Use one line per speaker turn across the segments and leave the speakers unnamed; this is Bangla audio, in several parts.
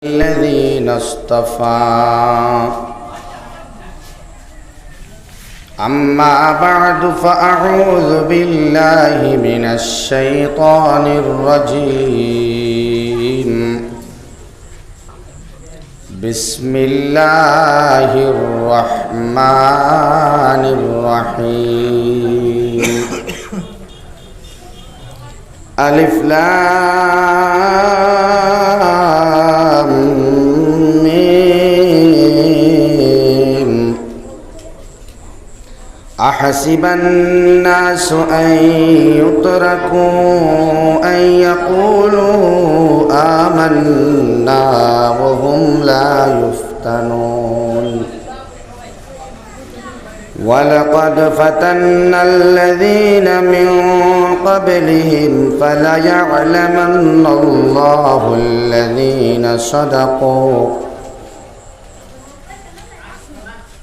الذين اصطفى أما بعد فأعوذ بالله من الشيطان الرجيم بسم الله الرحمن الرحيم ألف لام ميم أحسب الناس أن يتركوا أن يقولوا آمنا وهم لا يفتنون ولقد فتنا الذين من قبلهم فليعلمن الله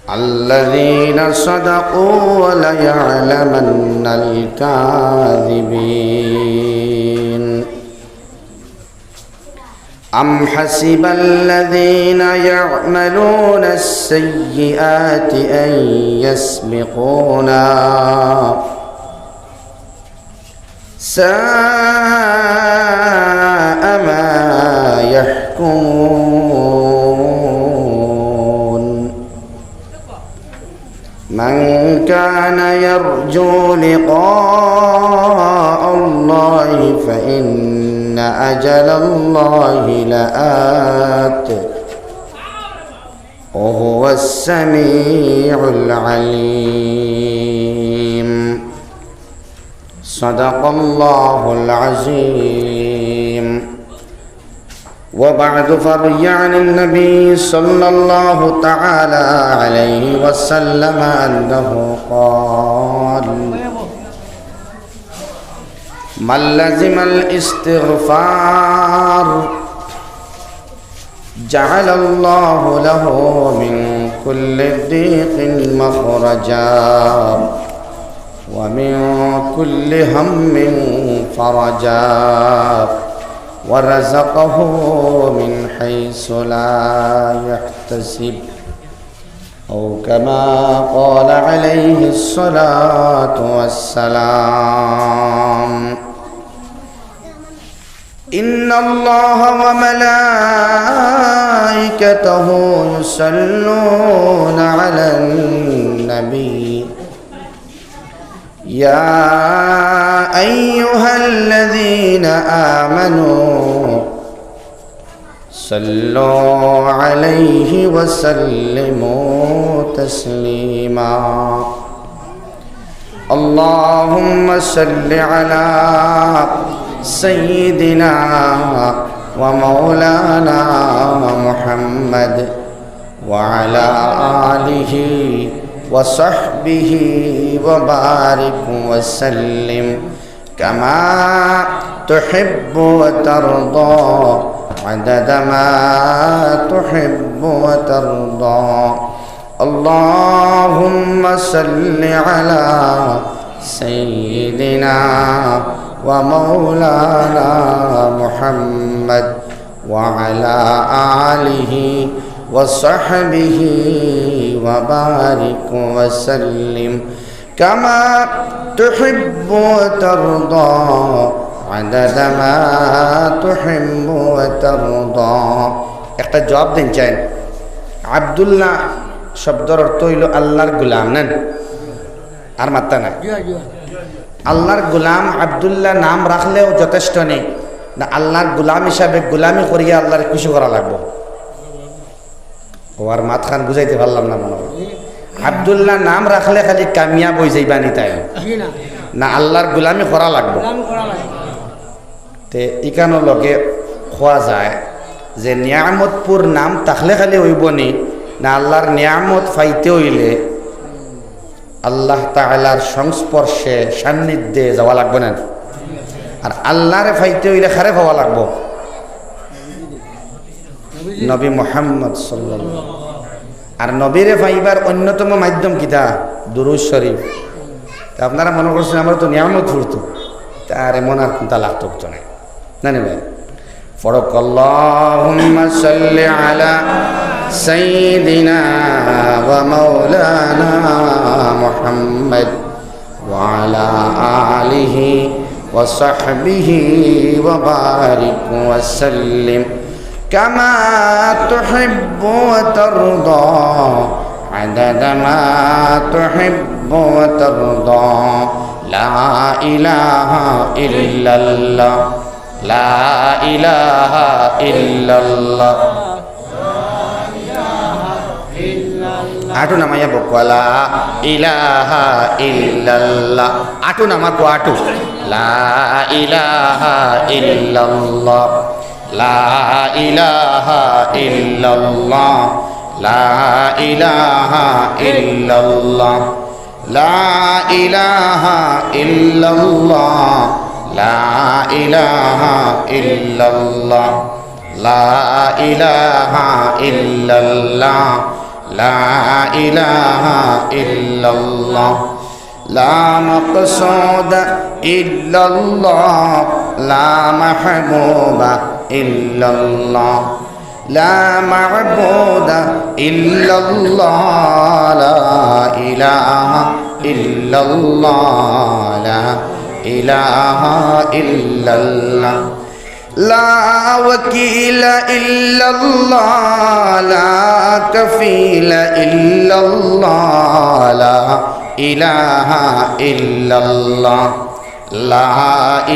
الذين صدقوا وليعلمن الكاذبين أم حسب الذين يعملون السيئات أن يسبقونا ساء ما يحكمون من كان يرجو لقاء الله فإن أجل الله لآت وهو السميع العليم صدق الله العظيم وبعد فروي عن النبي صلى الله تعالى عليه وسلم أنه قال من لزم الاستغفار جعل الله له من كل ضيق مخرجا ومن كل هم فرجا ورزقه من حيث لا يحتسب أو كما قال عليه الصلاة والسلام إن الله وملائكته يصلون على النبي يا أيها الذين آمنوا صلوا عليه وسلموا تسليما اللهم صل على سيدنا ومولانا محمد وعلى آله وصحبه وبارك وسلم كما تحب وترضى عدد ما تحب وترضى اللهم صل على سيدنا ومولانا محمد وعلى آله وصحبه وبارك وسلم كما تحب وترضى عدد ما تحب وترضى একটা জবাব দিন চাই আব্দুল্লাহ শব্দের অর্থ হইল আল্লাহর গোলাম নেন আর মাত্রা না আল্লাহর গোলাম আব্দুল্লাহ নাম রাখলেও যথেষ্ট নেই না আল্লাহর গোলাম হিসাবে গোলামি করিয়া আল্লাহর খুশি করা লাগবো ওর মাত খান বুঝাইতে পারলাম না মনে হয় আব্দুল্লাহ নাম রাখলে খালি কামিয়াব হয়ে যাইবানি তাই না আল্লাহর গোলামি করা লাগবো তে ইকানো লগে খোয়া যায় যে নিয়ামতপুর নাম থাকলে খালি হইবনি না আল্লাহর নিয়ামত ফাইতে হইলে আল্লাহ তাআলার সংস্পর্শে সান্নিধ্যে যাওয়া লাগবে না আর আল্লাহরে ফাইতে হইলে খারে পাওয়া লাগবো নবী মুহাম্মদ সাল্লাল্লাহু আর নবীরে পাইবার অন্যতম মাধ্যম কিতা দুরূদ শরীফ আপনারা মনে করছেন আমরা তো নিয়ামত ফুরতো তার এমন আর কোনটা লাগতো না না ভাই ফরক আল্লাহুম্মা সাল্লি আলা সাইয়্যিদিনা ওয়া মাওলানা মুহাম্মদ ওয়া আলা আলিহি ওয়া সাহবিহি ওয়া বারিক ওয়া সাল্লিম কামা তুহিব্বু ওয়া তারদা আদাদা মা তুহিব্বু ওয়া তারদা লা ইলাহা ইল্লাল্লাহ লা ইলাহা ইল্লাল্লাহ আটু নামাইয়া বকো লা ইলাহা ইল্লাল্লাহ আটু নামাকো আটু লা ইলাহা ইল্লাল্লাহ লা ইলাহা ইল্লাল্লাহ লা ইলাহা ইল্লাল্লাহ লা ইলাহা ইল্লাল্লাহ লা ইলাহা ইল্লাল্লাহ লা ইলাহা ইল্লাল্লাহ লা ইলাহা ইল্লাল্লাহ লা মাকসুদা ইল্লাল্লাহ লা মাহবুবা ইল্লাল্লাহ লা মা'বুদা ইল্লাল্লাহ লা ইলাহা ইল্লাল্লাহ লা ইলাহা ইল্লাল্লাহ লা ওয়াকিলা ইল্লাল্লাহ লা কাফিলা ইল্লাল্লাহ লা ইলাহা ইল্লাল্লাহ লা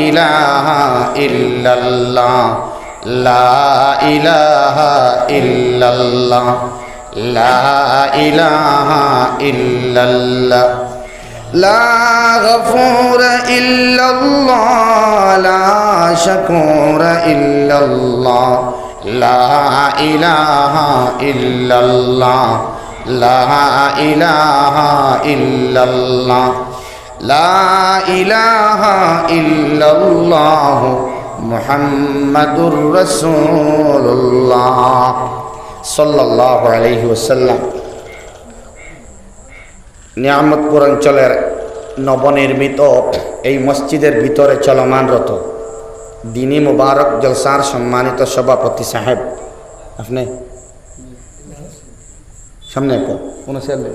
ইলাহা ইল্লাল্লাহ লা ইলাহা ইল্লাল্লাহ লা ইলাহা ইল্লাল্লাহ লা গফুরা ইল্লাল্লাহ লা শাকুরা ইল্লাল্লাহ লা ইলাহা ইল্লাল্লাহ লা ইলাহা ইল্লাল্লাহ লা ইলাহা ইল্লাল্লাহ মুহাম্মাদুর রাসূলুল্লাহ সাল্লাল্লাহু আলাইহি ওয়াসাল্লাম। নিয়ামতপুর অঞ্চলের নবনির্মিত এই মসজিদের ভিতরে চলমানরত দিনী মুবারক জলসার সম্মানিত সভাপতি সাহেব, আপনি সামনে কোন ছেলে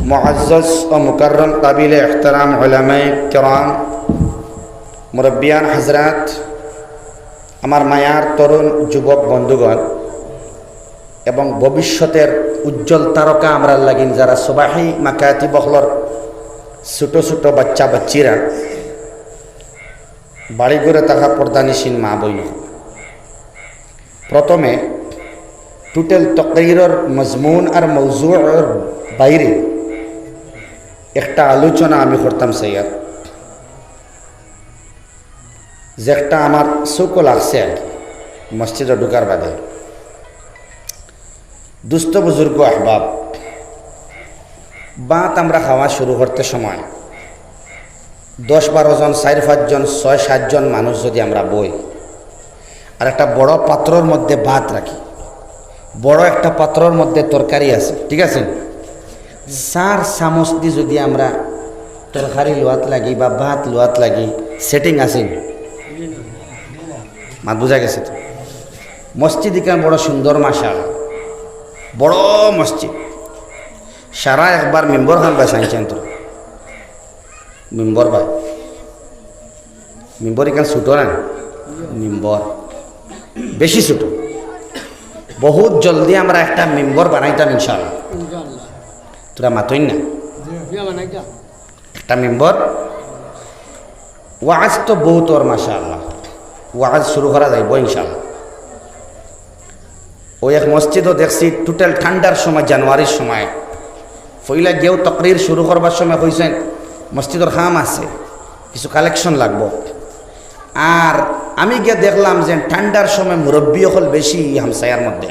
মুআজ্জাজ ও মুকাররম কাবিলে ইহতারাম উলামায়ে কিরাম, মুরব্বিয়ান হযরত, আমার মায়ার তরুণ যুবক বন্ধুগণ এবং ভবিষ্যতের উজ্জ্বল তারকা আমরা লাগিন যারা সুবাহি মাকাতি বখলর ছোট ছোট বাচ্চা বাচ্চিরা বাড়ি ঘরে থাকা পর্দানিসীন মা বইন, প্রথমে টোটাল তকরিরের মজমুন আর মৌজুর বাইরে একটা আলোচনা আমি করতাম সৈয়দ, যেটা আমার চোখ লাগছে আর কি মসজিদে ঢুকার বাদে। দুস্থ বুজুর্গ আহবাব, বাত আমরা খাওয়া শুরু করতে সময় 10-12 জন 4-5 জন 6-7 জন মানুষ যদি আমরা বই আর একটা বড় পাত্রর মধ্যে ভাত রাখি, বড় একটা পাত্রর মধ্যে তরকারি আছে, ঠিক আছে, 4 চামচ দিয়ে যদি আমরা তরকারি লোয়াত লাগি বা ভাত লোয়াত লাগি, সেটিং আছে মাত বোঝা গেছে তো। মসজিদ এখানে বড় সুন্দর, মাশাআল্লাহ বড় মসজিদ, সারা একবার মেম্বর খান ভাই সাইছেন তো মেম্বর ভাই, মেম্বর এখানে ছুটো না, মেম্বর বেশি ছুটো, বহুত জলদি আমরা একটা মেম্বর বানাইতাম ইনশাআল্লাহ। তোরা মাতইন না একটা মেম্বর। ওয়াজ তো বহুত ওর মাশাআল্লাহ, ওয়াজ শুরু করা যাইব ইনশাআল্লাহ। ওই এক মসজিদও দেখছি টোটাল ঠান্ডার সময়, জানুয়ারির সময় ফইলা গিয়েও তকরির শুরু করবার সময় কইছেন মসজিদের খাম আছে, কিছু কালেকশন লাগবো। আর আমি গিয়ে দেখলাম যে ঠান্ডার সময় মুরব্বী হল বেশি হামসায়ার মধ্যে,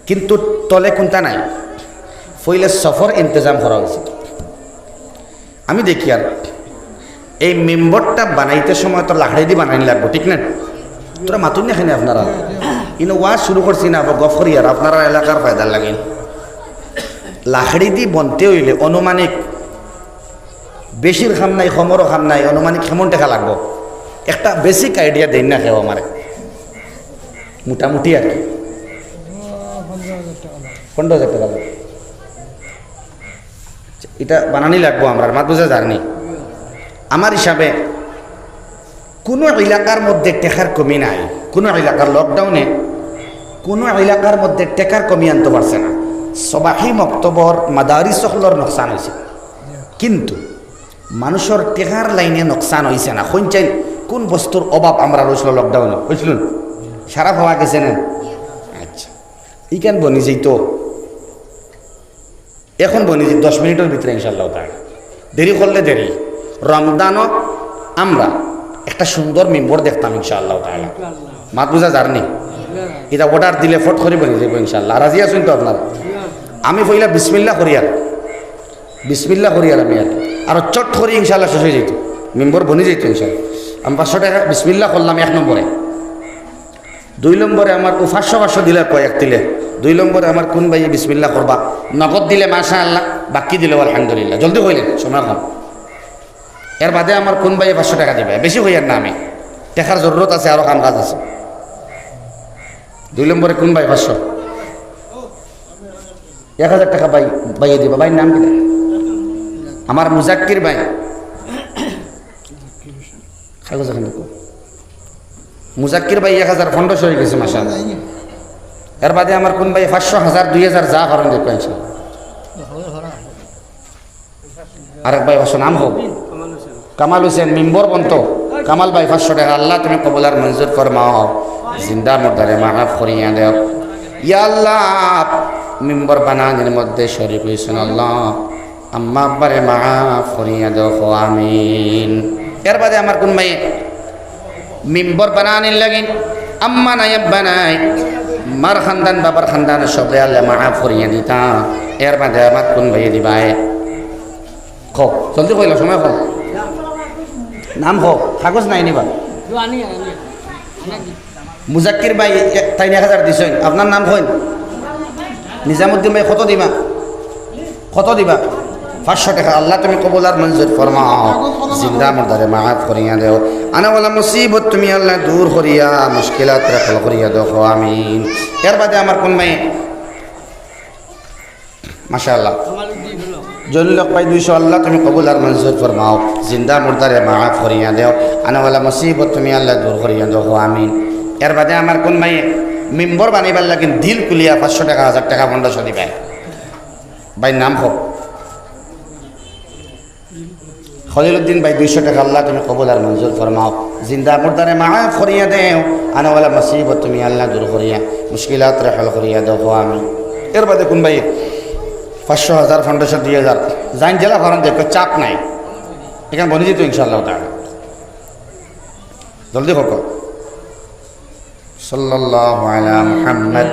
কিন্তু তলে কোনটা নাই, ফইলে সফর ইন্তজাম করা উচিত। আমি দেখি আর এই মেম্বরটা বানাইতে সময় তো লাকড়ি দিয়ে বানাইনি লাগবো, ঠিক না? তোরা মাতুন না এখানে আপনারা ইনো ওয়াজ শুরু করছি না গফরি, আর আপনারা এলাকার ফায়দার লাগেন। লাকড়ি দিয়ে বনতে হইলে অনুমানিক বেশির খাম নাই খমরও খাম নাই অনুমানিক কেমন টাকা লাগবো একটা বেসিক আইডিয়া দেন না খেও আমারে মোটামুটি আর কি 15,000 টাকা লাগবে এটা বানানি লাগবো আমরা মাত বুঝা জানি আমার হিসাবে কোনো এলাকার মধ্যে টেকার কমি নাই কোনো এলাকার লকডাউনে কোনো এলাকার মধ্যে টেকার কমি আনতে পারছে না সবাই মক্তবর মাদারি সকলের নোকসান হয়েছে কিন্তু মানুষের টেকার লাইনে নোকসান হয়েছে না কোন কোন বস্তুর অভাব আমরা রয়েছিল লকডাউনে বুঝলুন সারা হওয়া গেছে না আচ্ছা ইখান বনি যেত এখন বনি যে 10 মিনিটের ভিতরে ইনশাল্লাহ তাই দেরি করলে দেরি রমদানও আমরা একটা সুন্দর মেম্বর দেখতাম ইনশাআল্লাহ তাআলা মাত বুঝা জানি এটা অর্ডার দিলে ফট করে বনি যাবো ইনশাআল্লাহ রাজি আছেন তো আপনারা আমি কইলা বিসমিল্লাহ করি আর আমি আর চট করে ইনশাআল্লাহ শেষ হয়ে যেত মেম্বর বনি যেত ইনশাআল্লাহ আমি 500 টাকা বিসমিল্লাহ করলাম 1 নম্বরে 2 নম্বরে আমার 500 দিলে কয়েক দিলে 2 নম্বরে আমার কোন ভাই বিসমিল্লাহ করবা নগদ দিলে মাশাআল্লাহ বাকি দিলে আলহামদুলিল্লাহ জলদি হইলেন সময় কম এর বাদে আমার কোন ভাই 500 টাকা দিবে বেশি হইয়ার না আমি টাকার জরুরত আছে আরো কাম কাজ আছে 2 নম্বরে কোন ভাই 500 1000 টাকা ভাই দিবা ভাই নাম কি আমার মুজাক্কির ভাই কাগজ এখানে দেখো মুজাক্কির ভাই 1500 হয়ে গেছে মাশাআল্লাহ এর বাদে আমার কোন ভাই 500 1000 2000 যা করেন দেখো ইনশাআল্লাহ আরেক ভাই অবশ্য নাম হোক কামাল হোসেন মেম্বর বন্ত কামাল ভাই 500 টাকা আল্লাহ তুমি কবুল আর মঞ্জুর ফরমাও জিন্দা মুর্দারে মাফ করিয়া দাও ইয়া আল্লাহ মেম্বর বানানোর মধ্যে শরীক হইছেন আল্লাহ আম্মা আব্বারে মাফ করিয়া দাও আমিন এর বাদে আমার কোন ভাই মেম্বর বানানোর লাগি আম্মা নাই আব্বা নাই মার খানদান বাবার খানদান সবে আল্লাহ মাফ করিয়া দিতা এর বাদে আমার কোন ভাই দিবাই খো জলদি কইলা সময় খো নাম হো কাগজ নাই নিবা মুজাক্কির ভাই 3000 দিছেন আপনার নাম কইন নিজামুদ্দিন ভাই কত দিবা 500 টাকা আল্লাহ তুমি কবুল আর মঞ্জুর ফরমাও জিন্দা মুর্দারে মাফ করিয়া দাও আনা ওয়ালা মুসিবত তুমি আল্লাহ দূর করিয়া মুশকিলাত রাখল করিয়া দাও আমিন এর বাদে আমার কোন ভাই মাশাআল্লাহ জলিল ভাই 200 আল্লাহ তুমি কবুল আর মঞ্জুর ফরমাও জিন্দা মুর্দারে মাফ করিয়া দাও আনা ওয়ালা মুসিবত তুমি আল্লাহ দূর করিয়া দাও আমিন এর বাদে আমার কোন ভাই মেম্বর বানাইবার লাগি দিল কুলিয়া 500 টাকা 1000 টাকা 1500 দিবে ভাই নাম হোক খলিলউদ্দিন ভাই 200 টাকা আল্লাহ তুমি কবুল আর মঞ্জুর ফরমাও জিন্দা মুর্দারে মাফ করিয়া দাও আনা ওয়ালা মুসিবত তুমি আল্লাহ দূর করিয়া মুশকিলাত রাহল করিয়া দাও আমিন এর বাদে কোন ভাই 500 1000 1500 2000 জাইন জেলা ভরণ দেখো চাপ নাই এখানে বনে যেত ইনশাআল্লাহ তাআলা জলদি হোক সাল্লাল্লাহু আলা মুহাম্মদ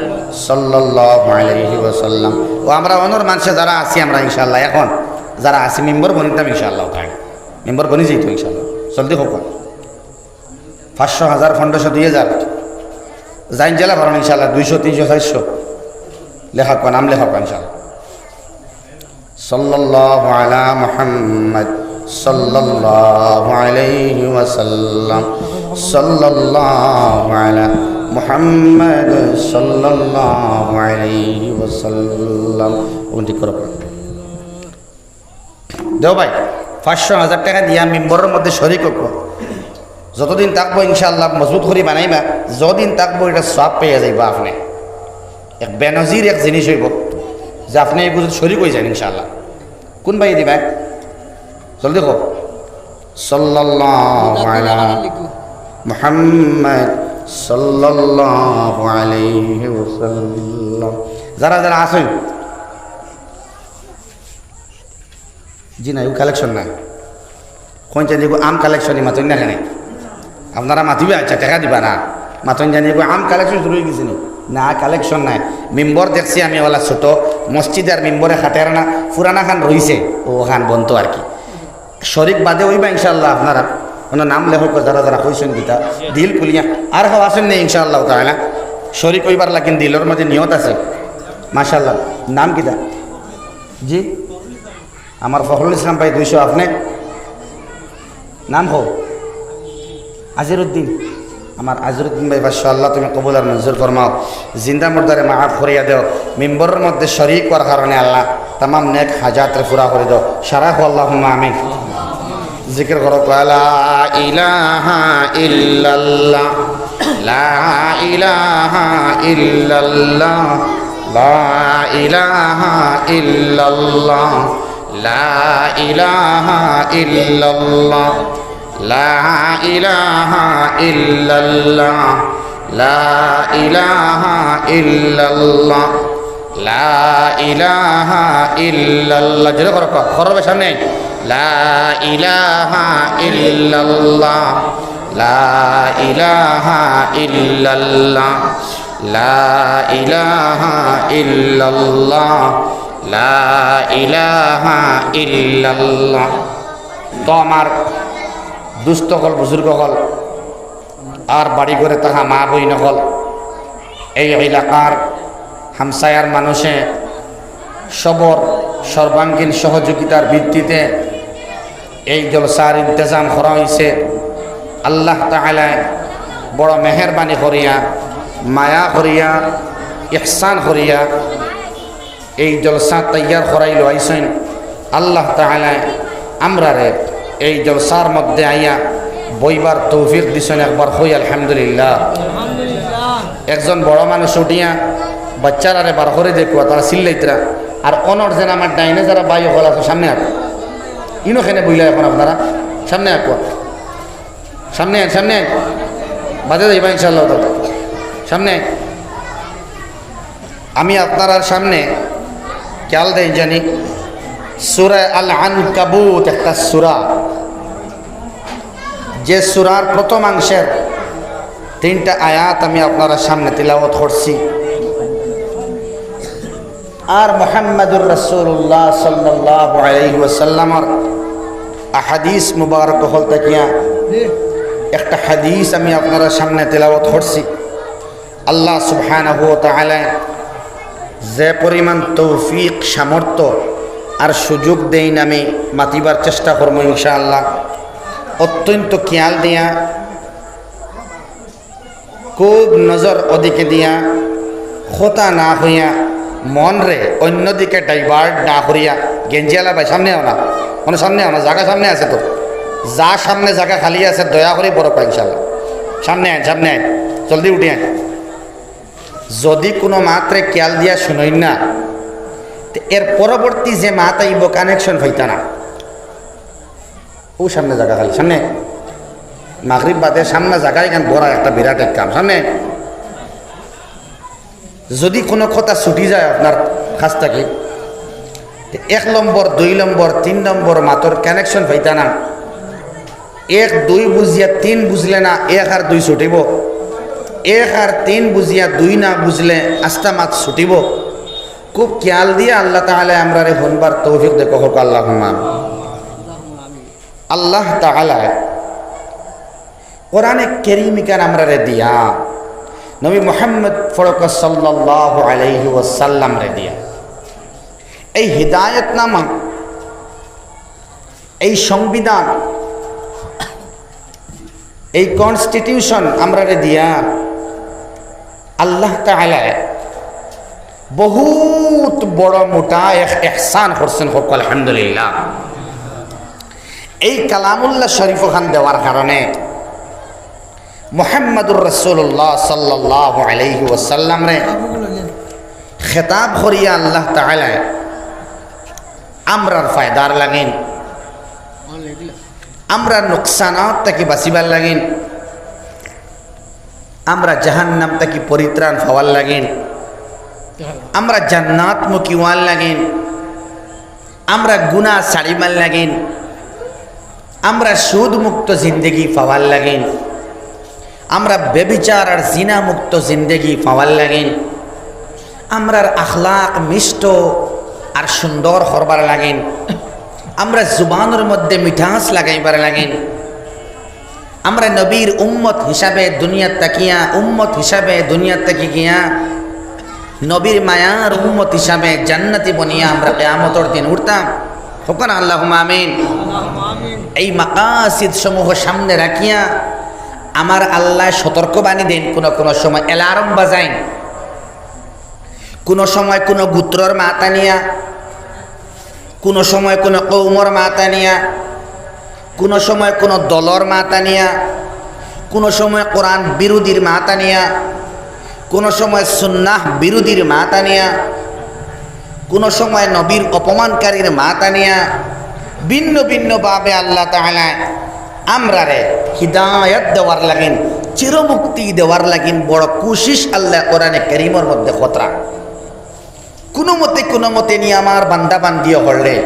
সাল্লাল্লাহু আলাইহি ওয়াসাল্লাম ও আমরা অনর মানুষে যারা আছি আমরা ইনশাআল্লাহ এখন যারা আছি মেম্বার বনিতাম ইনশাআল্লাহ তাআলা মেম্বার বনি যেত ইনশাআল্লাহ জলদি হোক 500 1000 1500 2000 জাইন জেলা ভরণ ইনশাআল্লাহ 200 300 400 লেখা নাম লেখা ইনশাআল্লাহ সাল্লাল্লাহু আলা মুহাম্মদ সাল্লাল্লাহু আলাইহি ওয়াসাল্লাম সাল্লাল্লাহু আলা মুহাম্মদ সাল্লাল্লাহু আলাইহি ওয়াসাল্লাম উন্টি করো দেও ভাই 500 1000 টাকা দিয়া মেম্বরের মধ্যে শরীক হোক যতদিন থাকবো ইনশাআল্লাহ মজবুত করে বানাইবা যতদিন থাকবো এটা সব পেয়ে যাইবা আপনি এক বেনজির এক জিনিস হইব যে আপনি এগুলো শরীক হয়ে যান ইনশাআল্লাহ কোন ভাই দিবা জলদি হোক সাল্লাল্লাহু আলা মুহাম্মদ সাল্লাল্লাহু আলাইহি ওয়াসাল্লাম যারা যারা আছেন জি না কালেকশন নাই কোন জানি আম কালেকশনই মাতন না কেন আপনারা মাতিবে আচ্ছা টাকা দিবা না মাতন জানি আম কালেকশন শুরু হয়ে গেছে না কালেকশন নাই মেম্বর দেখছি আমি ওলা ছোট মসজিদ আর মেম্বরে খাটের না পুরানা খান রয়েছে ও খান বন্ত আর কি শরিক বাদে ওইবা ইনশাআল্লাহ আপনারা ওনার নাম লেখক যারা যারা কইছেন গীতা দিল কুলিয়া আর হাও আসেন নেই ইনশাআল্লাহ তাআলা শরিক ওইবার লাগিন দিলের মধ্যে নিয়ত আছে মাশাআল্লাহ নাম কিতা জি আমার ফখরুল ইসলাম ভাই 200 আপনি নাম হো আজিরুদ্দিন। আমার আজিরুদ্দিন ভাই বাদশাহ, আল্লাহ তুমি কবুল আর মঞ্জুর ফরমাও, জিন্দা মুর্দারে মাফ করিয়া দেও, মিম্বরের মধ্যে শরীক করার কারণে আল্লাহ তামাম নেক হাজাতরে পুরা করে দাও। সারা আল্লাহুম্মা আমিন। জিকির করো লা ইলাহা ইল্লাল্লাহ, লা ইলাহা ইল্লাল্লাহ, লা ইলাহা ইল্লাল্লাহ, লা ইলাহা ইল্লাল্লাহ, লা ইলাহা ইল্লাল্লাহ, লা ইলাহা ইল্লাল্লাহ, লা ইলাহা ইল্লাল্লাহ। জোরে করো, করবে সামনে। লা ইলাহা ইল্লাল্লাহ, লা ইলাহা ইল্লাল্লাহ, লা ইলাহা ইল্লাল্লাহ, লা ইলাহা ইল্লাল্লাহ। তো আমার দুস্থ হল, বুজুর্গ হল, আর বাড়ি ঘরে তাহা মা বইন হল, এই এলাকার হামসায়ার মানুষে সবর সর্বাঙ্গীন সহযোগিতার ভিত্তিতে এই জলসার ইন্তজাম করা হয়েছে। আল্লাহ তাআলা বড় মেহেরবানি করিয়া, মায়া করিয়া, ইহসান করিয়া এই জলসা তৈয়ার করাই লইছেন। আল্লাহ তাআলা আমরারে এই জলসার মধ্যে আইয়া বইবার তৌফিক দিছেন। একবার হই আলহামদুলিল্লাহ। একজন বড় মানুষ উঠিয়া বাচ্চারারে বার করে দেখুয়া, তারা চিল্লাইতরা। আর অনর যেন আমার ডাইনে যারা বাই হল আছে সামনে আঁক, ইনোখানে বইলা এখন আপনারা সামনে আঁকুয়া, সামনে সামনে বাজে যাইবা ইনশাল্লাহ। সামনে আমি আপনার সামনে খেয়াল দেই জানি সূরা আল আনকাবুত একটা সূরা, যে সূরার প্রথমাংশের 3টা আয়াত আমি আপনারা সামনে তিলাওয়াত করছি। আর মুহাম্মদুর রাসূলুল্লাহ সাল্লাল্লাহু আলাইহি ওয়াসাল্লামের আহাদিস মুবারক হল তাকিয়া একটা হাদিস আমি আপনারা সামনে তেলাওয়াত করছি। আল্লাহ সুবহানাহু ওয়া তাআলা যে পরিমাণ তৌফিক, সামর্থ্য আর সুযোগ দেন আমি মাতিবার চেষ্টা করবো ইনশাআল্লাহ। অত্যন্ত খেয়াল দিয়া, খুব নজর ওদিকে দিয়া, খোতা না হইয়া, মন রে অন্যদিকে ডাইভার্ট না করিয়া। গেঞ্জিয়ালা ভাই সামনে আও না, মানে সামনে আও না, জায়গা সামনে আছে তো, যা সামনে জায়গা খালি আছে দয়া করে বড় পাই ইনশাল্লাহ। সামনে আয়, সামনে আয়, জলদি উঠে আয়। যদি কোনো মাত্রে খেয়াল দিয়া শুনই না, এর পরবর্তী যে মাত আইব কানেকশন হইতা না। ও সামনে জায়গা খালি, সামনে মাগরিব বাদে সামনে জায়গায় এখান বড় একটা বিরাট এক কাম। সামনে যদি কোনো কথা ছুটি যায় আপনার কাছ থেকে, 1 নম্বর 2 নম্বর 3 নম্বর মাতর কানেকশন হইতা না। 1 2 বুঝিয়া 3 বুঝলে না, 1 আর 2 ছুটিব। 1 আর 3 বুঝিয়া 2 না বুঝলে আস্তা মাত ছুটিব। খুব খেয়াল দিয়ে আল্লাহ তাআলা আমরা রে হনবার তৌফিক দে কহ আল্লাহুম্মা। আল্লাহ তাআলা কোরআনে কারীম কার আমরা রে দিয়া, নবী মুহাম্মদ ফরক সাল্লাল্লাহু আলাইহি ওয়াসাল্লাম রে দিয়া এই হিদায়াত নামা, এই সংবিধান, এই কনস্টিটিউশন আমরা রে দিয়া আল্লাহ তাআলা বহুত বড় মোটা ইহসান করছেন। হোক আলহামদুলিল্লাহ। এই কালামুল্লাহ শরীফ খান দেওয়ার কারণে মুহাম্মদুর রাসূলুল্লাহ সাল্লাল্লাহু আলাইহি ওয়াসাল্লাম রে খেতাব করিয়া আল্লাহ তাআলা আমরার ফায়দার লাগেন, আমরা নুকসানাত থেকে বাঁচিবার লাগেন, আমরা জাহান্নাম থেকে পরিত্রাণ পাওয়ার লাগেন, আমরা জান্নাত মুখী হওয়ার লাগেন, আমরা গুনাহ ছাড়িবার লাগেন, আমরা সুদ মুক্ত জিন্দেগি পাওয়ার লাগেন, আমরা বেবিচার আর জিনা মুক্ত জিন্দেগি পাওয়ার লাগেন, আমরার আখলাক মিষ্ট আর সুন্দর করবার লাগেন, আমরা জুবানের মধ্যে মিঠাস লাগাইবার লাগেন, আমরা নবীর উম্মত হিসাবে দুনিয়া তাকিয়া, উম্মত হিসাবে দুনিয়া তাকি গিয়া নবীর মায়ার উম্মত হিসাবে জান্নাতি বনিয়া আমরা কিয়ামতের দিন উঠতাম। হোক না আল্লাহুম্মা আমিন। এই মাকাসিদ সমূহ সামনে রাখিয়া আমার আল্লাহ সতর্কবাণী দেন। কোন সময় অ্যালার্ম বাজাইন, কোন সময় কোন গোত্রর মাতা নিয়া, কোন সময় কোন কৌমর মাতা নিয়া, কোন সময় কোন দলর মাতা নিয়া, কোন সময় কোরআন বিরোধীর মাতা নিয়া, কোন সময় সুন্নাহ বিরোধীর মাতা নিয়া, কোন সময় নবীর অপমানকারীর মাতা নিয়া ভিন্ন ভিন্ন ভাবে আল্লাহ তাআলা আমরারে হিদায়াত দেওয়ার লাগেন, চিরমুক্তি দেওয়ার লাগেন বড় কোশিশ আল্লাহ কোরআনে কারীমের মধ্যে খতরা। কোনো মতে নিয়ে আমার বান্দা বান্দিও হলে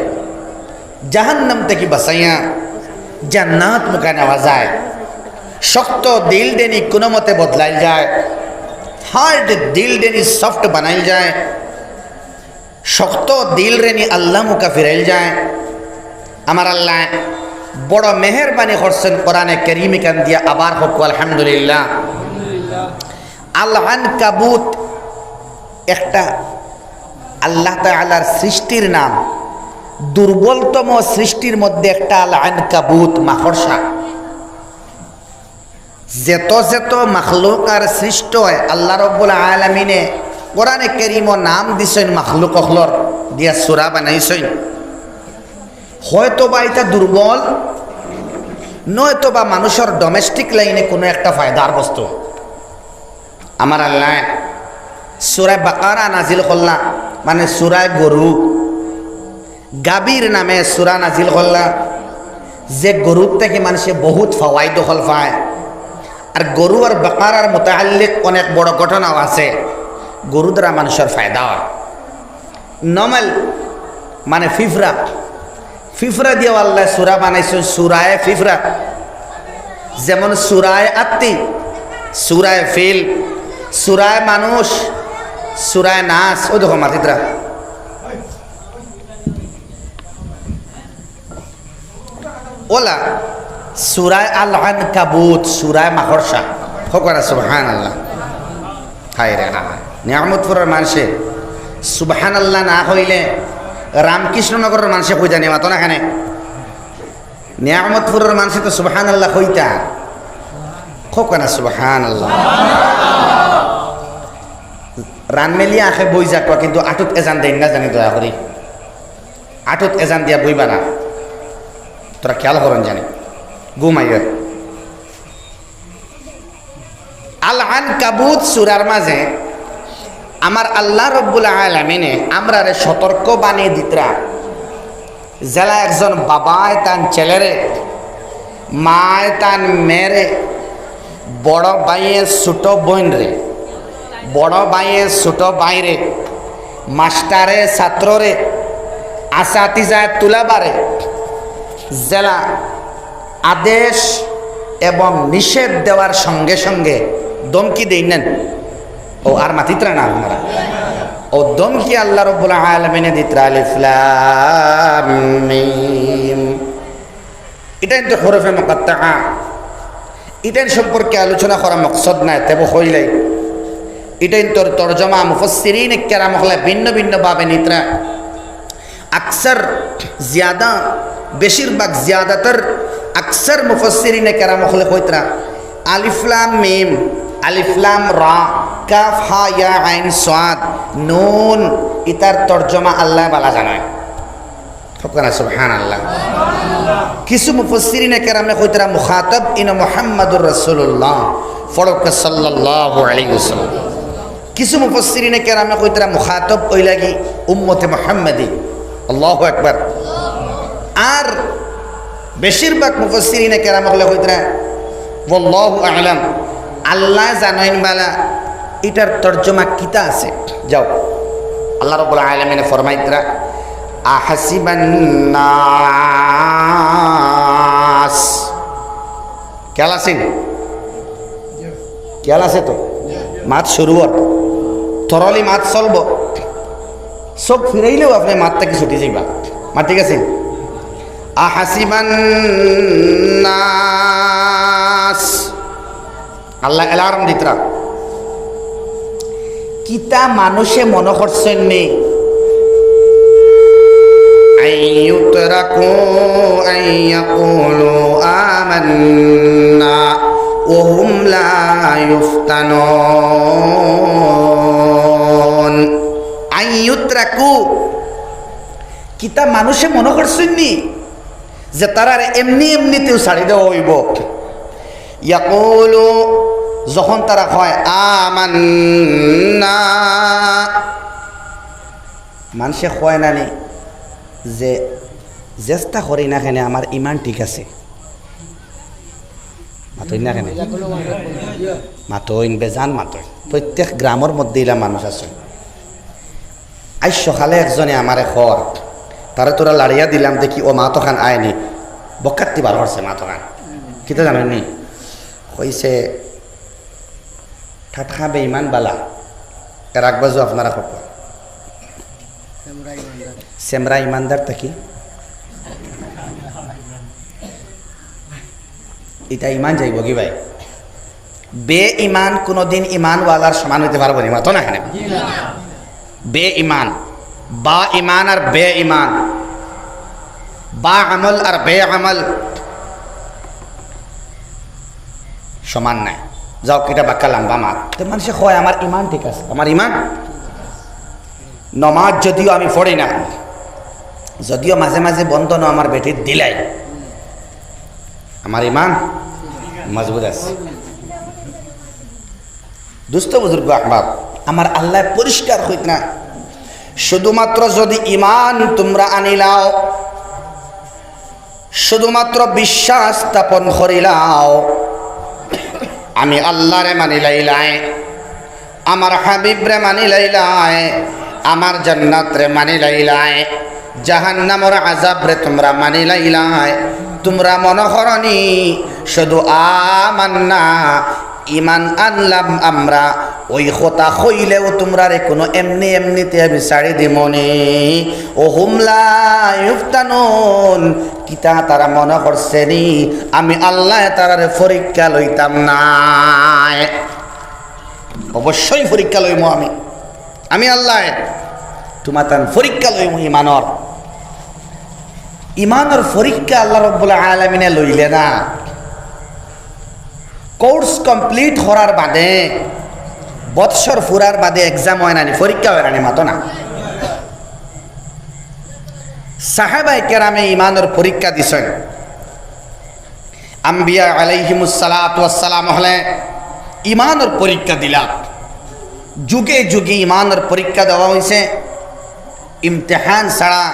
জাহান্নাম থেকে বাঁচাইয়া জান্নাত মুখে নেওয়া যায়। শক্ত দিল দেনি কোনো মতে বদলাই যায়, হার্ড দিল দেনি সফট বানাই যায়, শক্ত দিল রেনি আল্লাহ মুখা ফিরাইল যায়। আমার আল্লাহ বড় মেহেরবানি করছেন কোরআনে কারীম কান দিয়া। আবার হোক আলহামদুলিল্লাহ। আল আনকাবুত একটা আল্লাহ তাআলার সৃষ্টির নাম। দুর্বলতম সৃষ্টির মধ্যে একটা আল আনকাবুত, মাকড়সা। যেত মাখলুক আর সৃষ্ট হয় আল্লাহ রাব্বুল আলামিনে কোরআনে কারীম নাম দিছেন মাখলুক হলর দিয়া সূরা বানাইছেন। হয়তো বা এটা দুর্বল, নয়তো বা মানুষের ডোমেস্টিক লাইনে কোনো একটা ফায়দার বস্তু। আমার আল্লাহ সূরা বাকারা নাজিল করলা, মানে সূরা গরু গাভীর নামে সূরা নাজিল করলা, যে গরুর থেকে মানুষে বহুত ফাওয়াইদ হল পায়। আর গরু আর বাকারার মুতাআল্লিক অনেক বড় ঘটনাও আছে। গরু দ্বারা মানুষের ফায়দা হয়। নমল মানে ফিফরা, ফিফরা দিয়ে আল্লাহ সূরা বানাইছে, সূরায়ে ফিফরা। যেমন সূরায়ে আত্তি, সূরায়ে ফিল, সূরায়ে মানুষ, সূরায়ে নাস। ও দেখো মাতিত্রা ওলা সূরায়ে আল আনকাবুত, সূরায়ে মাকড়সা। ফকরা সুবহানাল্লাহ। হায় রে হায়, নিয়ামতপুরের মানুষে সুবহানাল্লাহ না হইলে রামকৃষ্ণনগরের মানুষে কইতা নেই মাতো না। খানে নিয়ামতপুরের মানুষে তো সুবহানাল্লাহ কইতা, খোকানা সুবহানাল্লাহ। রানমেলিয়া আখে বই যাক, কিন্তু আটুত এজান দেন না জানি, দয়া করি আটুত এজান দিয়া বইবা না, তোরা খেয়াল করেন জানি ঘুমাইয়া। আল আনকাবুত সূরার মাঝে আমার আল্লাহ রব্বুল আলামিনে আমরারে সতর্ক বানিয়ে দিতরা। জেলা একজন বাবায় তান ছেলেরে, মায় তান মেয়েরে, বড় ভাইয়ে ছোট বোন রে, বড় ভাইয়ে ছোট ভাইরে, মাস্টারে ছাত্ররে, আসাতিজায় তুলাবারে জেলা আদেশ এবং নিষেধ দেওয়ার সঙ্গে সঙ্গে দমকি দেই নেন। ও আর মাতিত্রা না আপনারা, ও দমকি আল্লাহ রাব্বুল আলামিনে দিতরা। আলিফ লাম মিম, এটা কিন্তু হরফে মুকাত্তাআ। এটার সম্পর্কে আলোচনা করা মকসদ নাই, তবে হইলে এটাই তোর তরজমা মুফাসসিরিন কেরাম হলে ভিন্ন ভিন্ন ভাবে নিতরা। আকসার জিয়াদা, বেশিরভাগ জিয়াদাতর আকসার মুফাসসিরিন কেরাম হলে কইতরা আলিফ লাম মিম, আলিফ লাম রা, কাফ হা ইয়া আইন সাদ নুন, ইতার তরজমা আল্লাহ বালা জানায়। সুবহানাল্লাহ। কিছু মুফাসসিরিন কেরামে কইতরা মুখাতাব ইন মুহাম্মাদুর রাসূলুল্লাহ ফরক সাল্লাল্লাহু আলাইহি ওয়াসাল্লাম। কিছু মুফাসসিরিন কেরামে কইতরা মুখাতাব ওই লাগি উম্মতে মুহাম্মাদি। আল্লাহু আকবার। আর বেশিরভাগ মুফাসসিরিন কেরামে কইতরা ওয়াল্লাহু আ'লাম, আল্লাহ জানেন বালা এটার তরজমা কিতা আছে। যাও, আল্লাহ রাব্বুল আলামিন ফরমাইতরা আহাসিবান নাস, খেয়াল আছে? খেয়াল আছে তো? মাত শুরু থরলি মাত চলব, সব ফিরাইলেও আপনি মাতটা কি ছুটি যাইবা। মা ঠিক আছে? আহাসিবান নাস, আল্লাহ অ্যালার্ম দিতরা কিতা মানুষে মনে করছেন নেই আইয়ুতরাকু আইয়াকুলু আমান্না ওয়া হুম লা ইফতানুন। আইয়ুতরাকু কিতা মানুষে মনে করছেননি যে তারা এমনি এমনিতেও ছাড়ি দেওয়া হইব। ইয়াকুলু যখন তারা কয় আমান্না, মানুষে কয় না নি যে চেষ্টা করি না কেন আমার ইমান ঠিক আছে, মাতইন না কেন, মাতইন বেজান মাতইন। প্রত্যেক গ্রামের মধ্যে ইলা মানুষ আছে। আজ সকালে একজনে আমারে খর তারা তোরা লাড়িয়া দিলাম দেখি ও মা তখান আয়নি বকাত্তি বার করছে মা তখান কিতা জানেননি কইছে ঠাটখা বেঈমান বালা এর আগবাজু আপনারা খোক সেমরা ইমানদার থাকি এটা ইমান যাইব কি ভাই? বে ইমান কোনোদিন ইমানওয়ালার সমান হইতে পারবো না, মাতো না এখানে বে ইমান, বা ইমান আর বে ইমান, বা আমল আর বে আমল সমান নাই। যাও কিটা বাক্কা লম্বা মার তো মানুষে কয় আমার ইমান ঠিক আছে, আমার ইমান নমাজ যদিও আমি পড়ি না, যদিও মাঝে মাঝে বন্ধন আমার বেটির দিলাই, আমার ইমান মজবুত আছে। দুস্থ বুজুর্গ আহবাব, আমার আল্লাহ পরিষ্কার হইত না, শুধুমাত্র যদি ইমান তোমরা আনিলাও, শুধুমাত্র বিশ্বাস স্থাপন করিলাও, আমি আল্লাহরে মানি লাইলাই, আমার হাবিবরে মানি লাইলাই, আমার জান্নাতরে মানি লাইলাই, জাহান্নামের আযাবরে তোমরা মানি লাইলাই, তোমরা মনে করনি শুধু আমান্না ইমান আনলাম আমরা, ওই কথা কইলেও তোমরা রে কোনো এমনি এমনিতে আমি ছাড়ি দিমনি। ও হুমলা ইফতানুন, কিতা তারা মনে করছে নি আমি আল্লাহ তারারে পরীক্ষা লইতাম না? অবশ্যই পরীক্ষা লইমু আমি আল্লাহ তোমার তার পরীক্ষা লইমু। ইমানের পরীক্ষা আল্লাহ রাব্বুল আলামিনে লইলে না, কোর্স কমপ্লিট করার বাদে বৎসর ফুরার বাদে এক্সাম হয় না, পরীক্ষা হয় না, মাতো না। সাহাবায়ে কেরামে ইমানের পরীক্ষা দিছেন। আম্বিয়া আলাইহিমুস সালাতু ওয়াস সালাম হলে ইমানের পরীক্ষা দিলা, যুগে যুগে ইমানের পরীক্ষা দেওয়া হয়েছে। ইমতিহান ছাড়া,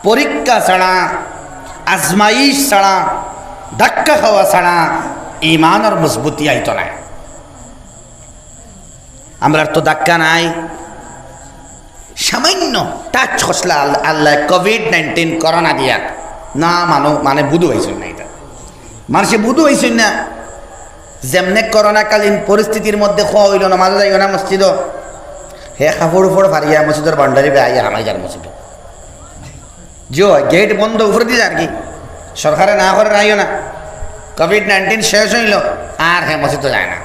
পরীক্ষা ছাড়া, আজমাইশ ছাড়া, ধাক্কা খাওয়া ছাড়া ইমানের মজবুতি আইতো না। আমরা তো ধাক্কা নাই, সামান্য টাচ খসলা আল্লাহ কোভিড-19 করোনা দিয়া না মানে বুধু হয়েছিল না, এটা মানুষে বুধু হয়েছিল না। যেমনে করোনাকালীন পরিস্থিতির মধ্যে খোয়া হইল না, মাঝে যাইও না মসজিদ, হে কাপড় উপর ফারিয়া মসজিদের বান্ডারি বে আইয়া হামাই যার মসজিদ, জিও গেট বন্ধ উপরে দিয়ে আর কি সরকারে না করে আইও না। কোভিড-19 শেষ হইল আর হে মসজিদ যায় না,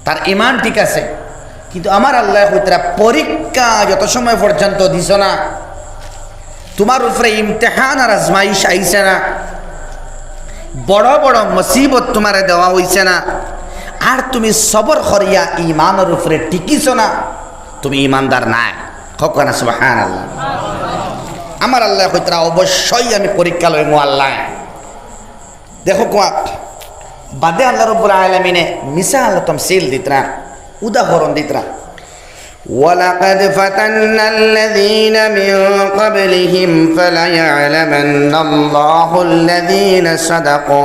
তার ইমান ঠিক আছে। কিন্তু আমার আল্লাহ হইতরা পরীক্ষা যত সময় পর্যন্ত দিছ না, তোমার উপরে ইমতিহান আর আজমাইশ আইছে না, বড় বড় মুসিবত তোমারে দেওয়া হইছে না, আর তুমি সবর করিয়া ইমানের উপরে টিকিছ না, তুমি ইমানদার নাই। হোক না সুবহানাল্লাহ। আমার আল্লাহ হইতরা অবশ্যই আমি পরীক্ষা লইমু আল্লাহ। দেখো কোয়া বাদে আল্লাহ রাব্বুল আলামিনে মিসাল তামসিল দিতরা, উদাহরণ দিতরা। ওয়ালাকাদ ফাতান্নাল্লাযীনা মিন ক্বাবলিহিম ফালায়া'লামান্নাল্লাহুল্লাযীনা সাদাকু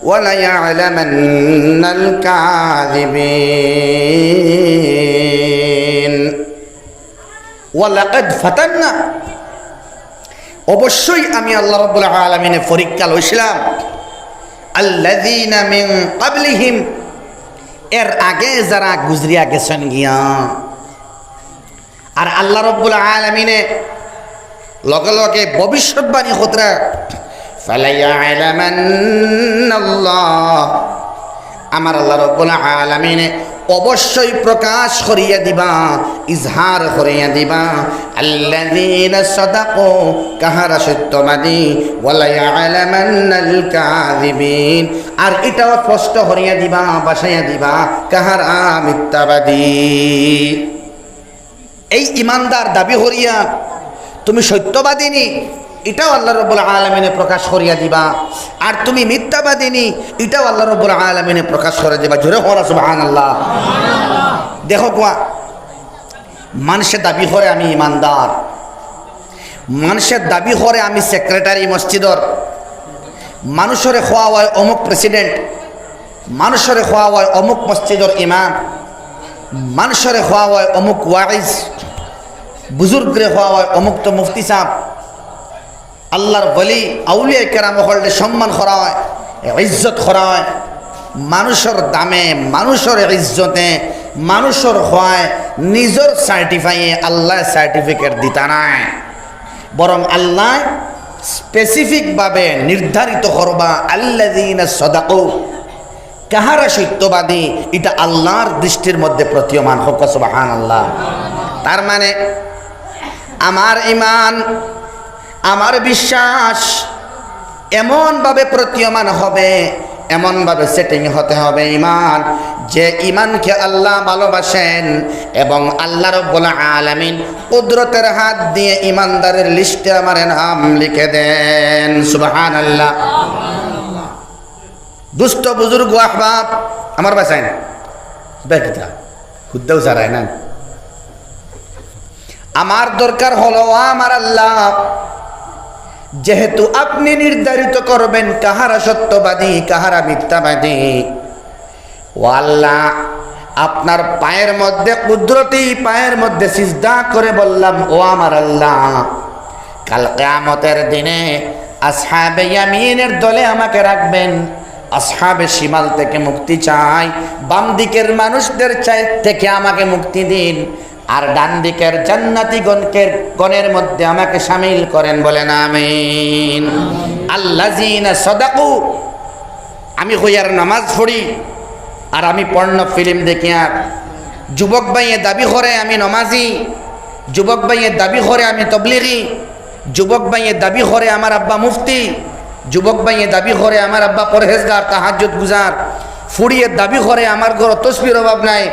ওয়ালায়া'লামান্নাল কাযিবিন। ওয়ালাকাদ ফাতান্না, অবশ্যই আমি আল্লাহ রাব্বুল আলামিনে পরীক্ষা লইছিলাম আল্লাযীনা মিন ক্বাবলিহিম, এর আগে যারা গুজরিয়া গেছেন গিয়া। আর আল্লাহ রাব্বুল আলামিনে লগে লগে ভবিষ্যৎবাণী হতরা ফালায়া'লামান্নাল্লাহ, আমার আল্লাহ রাব্বুল আলামিনে অবশ্যই প্রকাশ করিয়া দিবা, ইজহার করিয়া দিবা। আল্লাযীনা সাদাকু, কাহারা সত্যবাদী, ওয়ালা ইয়ালামান্নাল কাযিবিন, আর এটাও স্পষ্ট করিয়া দিবা, বাসাইয়া দিবা, কাহারা মিথ্যাবাদী। এই ইমানদার দাবি করিয়া তুমি সত্যবাদিনী, এটাও আল্লাহ রাব্বুল আলামিনে প্রকাশ করিয়া দিবা। আর তুমি মিথ্যাবাদিনী, এটাও আল্লাহ রাব্বুল আলামিনে প্রকাশ করে দিবা। জোরে হওয়া সুবহানাল্লাহ। দেখো কোয়া, মানুষের দাবি করে আমি ইমানদার, মানুষের দাবি করে আমি সেক্রেটারি মসজিদর, মানুষরে খোয়া হয় অমুক প্রেসিডেন্ট, মানুষরে খোয়া হয় অমুক মসজিদর ইমাম, মানুষরে খোয়া হয় অমুক ওয়াইজ, বুজুর্গরে খোয়া হয় অমুক তো মুফতি সাহেব, আল্লাহর বলি আউলিয়া কেরাম হলে সম্মান করা হয়, ইজ্জত করা হয়। মানুষের দামে, মানুষের ইজ্জতে, মানুষের হয় নিজের সার্টিফাইয়ে আল্লাহ সার্টিফিকেট দিতা নাই, বরং আল্লাহ স্পেসিফিকভাবে নির্ধারিত করবা আল্লাযীনা সাদাকু, কাহারা সত্যবাদী, এটা আল্লাহর দৃষ্টির মধ্যে প্রতীয়মান হোক। সুবহানাল্লাহ। তার মানে আমার ঈমান, আমার বিশ্বাস এমনভাবে প্রতীয়মান হবে, এমনভাবে সেটিং হতে হবে ঈমান, যে ঈমানকে আল্লাহ ভালোবাসেন এবং আল্লাহ রাব্বুল আলামিন কুদরতের হাত দিয়ে ঈমানদারের লিস্টে আমার নাম লিখে দেন। সুবহানাল্লাহ। দুষ্ট বুজুর্গ আহবাব আমার বাসায় বেকিটা খুদ্দাও সারায় না, আমার দরকার হলো আমার আল্লাহ, যেহেতু আপনি নির্ধারিত করবেন কাহারা সত্যবাদী, কাহারা মিথ্যাবাদী, ও আল্লাহ আপনার পায়ের মধ্যে কুদরতি পায়ের মধ্যে সিজদা করে বললাম, ও আমার আল্লাহ, কাল কিয়ামতের দিনে আসহাবে ইয়ামিনের দলে আমাকে রাখবেন। আসহাবে শিমাল থেকে মুক্তি চাই, বাম দিকের মানুষদের থেকে আমাকে মুক্তি দিন, আর ডান দিকের জান্নাতি গণের মধ্যে আমাকে শামিল করেন, বলেন আমিন। আল্লাযীনা সাদাকু, আমি হইয়ার নামাজ পড়ি আর আমি পর্ণ ফিল্ম দেখি, আর যুবক ভাইয়ে দাবি করে আমি নমাজি, যুবক ভাইয়ে দাবি করে আমি তবলিগি, যুবক ভাইয়ে দাবি করে আমার আব্বা মুফতি, যুবক ভাইয়ে দাবি করে আমার আব্বা পরহেজগার, তাহাজ্জুদ গুজার, ফুড়িয়ে দাবি করে আমার ঘর তসবির অভাব নাই,